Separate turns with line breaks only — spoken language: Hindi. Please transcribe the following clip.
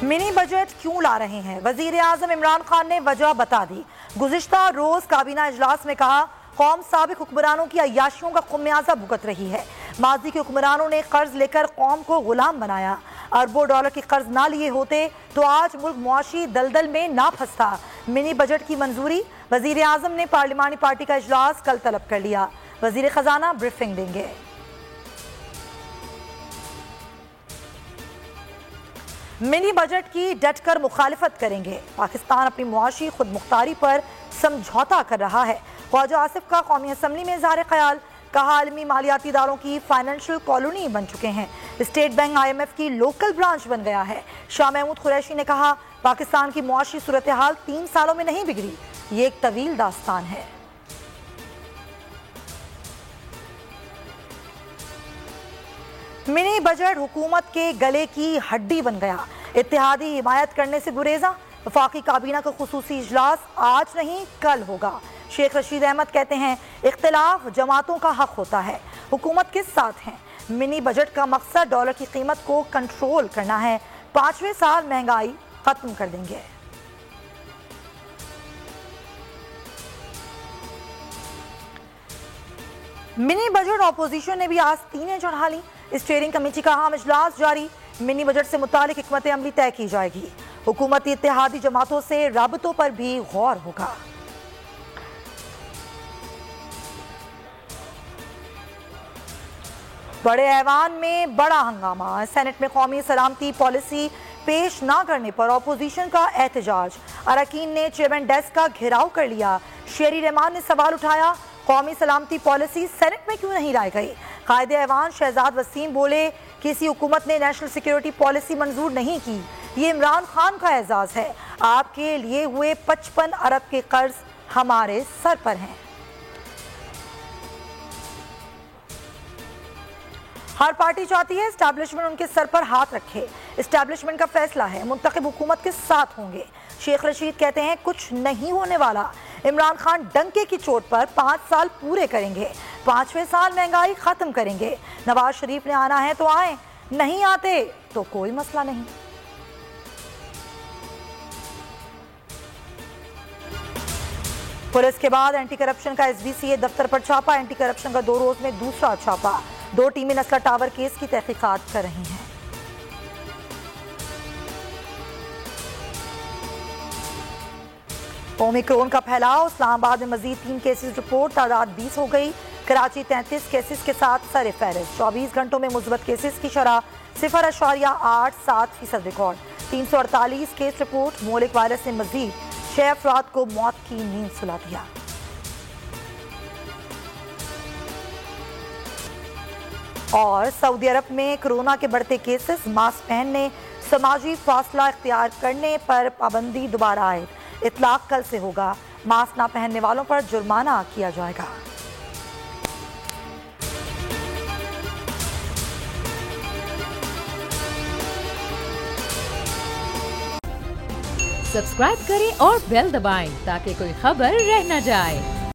मिनी बजट क्यों ला रहे हैं? वजीर आजम इमरान खान ने वजह बता दी। गुज़िश्ता रोज काबीना इजलास में कहा, कौम साबिक हुक्मरानों की अय्याशियों का खुमियाजा भुगत रही है। माजी के हुक्मरानों ने कर्ज लेकर कौम को गुलाम बनाया। अरबों डॉलर के कर्ज ना लिए होते तो आज मुल्क मुआशी दलदल में ना फंसता। मिनी बजट की मंजूरी, वजीर आजम ने पार्लिमानी पार्टी का इजलास कल तलब कर लिया। वजीर खजाना ब्रीफिंग देंगे। मिनी बजट की डटकर मुखालिफत करेंगे। पाकिस्तान अपनी मुआशी खुद मुख्तारी पर समझौता कर रहा है। ख्वाजा आसिफ का कौमी असम्बली में इज़हार ख्याल, कहा आलमी मालियाती इदारों की फाइनेंशियल कॉलोनी बन चुके हैं। स्टेट बैंक IMF की लोकल ब्रांच बन गया है। शाह महमूद कुरैशी ने कहा, पाकिस्तान की मुआशी सूरत हाल 3 सालों में नहीं बिगड़ी, ये एक तवील दास्तान है। मिनी बजट हुकूमत के गले की हड्डी बन गया। इत्तेहादी हिमायत करने से गुरेजा। वफाकी काबीना का खुसूसी इजलास आज नहीं कल होगा। शेख रशीद अहमद कहते हैं, इख्तिलाफ जमातों का हक होता है, हुकूमत के साथ हैं। मिनी बजट का मकसद डॉलर की कीमत को कंट्रोल करना है। 5वें साल महंगाई खत्म कर देंगे। मिनी बजट ऑपोजिशन ने भी आज तीनें चढ़ा ली। स्टीयरिंग कमेटी का अहम इजलास जारी। मिनी बजट से मुतालिक हिकमत अमली तय की जाएगी। हुकूमती इत्तेहादी जमातों से राबतों पर भी गौर होगा। बड़े ऐवान में बड़ा हंगामा। सेनेट में कौमी सलामती पॉलिसी पेश ना करने पर ऑपोजिशन का एहतजाज। अरकान ने चेयरमैन डेस्क का घेराव कर लिया। शेरी रहमान ने सवाल उठाया, कौमी सलामती पॉलिसी सेनेट में क्यों नहीं लाई गई? कायदे ऐवान शहजाद वसीम बोले, किसी हुकूमत ने नेशनल सिक्योरिटी पॉलिसी मंजूर नहीं की, ये इमरान खान का एजाज है। आपके लिए हुए 55 अरब के कर्ज हमारे सर पर हैं। हर पार्टी चाहती है एस्टैब्लिशमेंट उनके सर पर हाथ रखे। एस्टैब्लिशमेंट का फैसला है, मुंतखब हुकूमत के साथ होंगे। शेख रशीद कहते हैं, कुछ नहीं होने वाला। इमरान खान डंके की चोट पर 5 साल पूरे करेंगे। 5वें साल महंगाई खत्म करेंगे। नवाज शरीफ ने आना है तो आए, नहीं आते तो कोई मसला नहीं। पुलिस के बाद एंटी करप्शन का SBCA दफ्तर पर छापा। एंटी करप्शन का 2 रोज में दूसरा छापा। 2 टीमें नस्ला टावर केस की तहकीकात कर रही हैं। ओमिक्रॉन का फैलाव। इस्लामाबाद में मजीद 3 केसेस रिपोर्ट, तादाद 20 हो गई। कराची 33 केसेस के साथ सर फहरिस्त। 24 घंटों में मुस्बत केसेस की शरह 0.87% रिकॉर्ड। 348 case report. मोलिक वायरस ने मजीद 6 अफराद को मौत की नींद सुला दिया। और सऊदी अरब में कोरोना के बढ़ते केसेस, मास्क पहनने, समाजी फासला इख्तियार करने पर पाबंदी दोबारा आए। इतलाक कल से होगा। मास्क ना पहनने वालों पर जुर्माना किया जाएगा।
सब्सक्राइब करें और बेल दबाएं ताकि कोई खबर रह न जाए।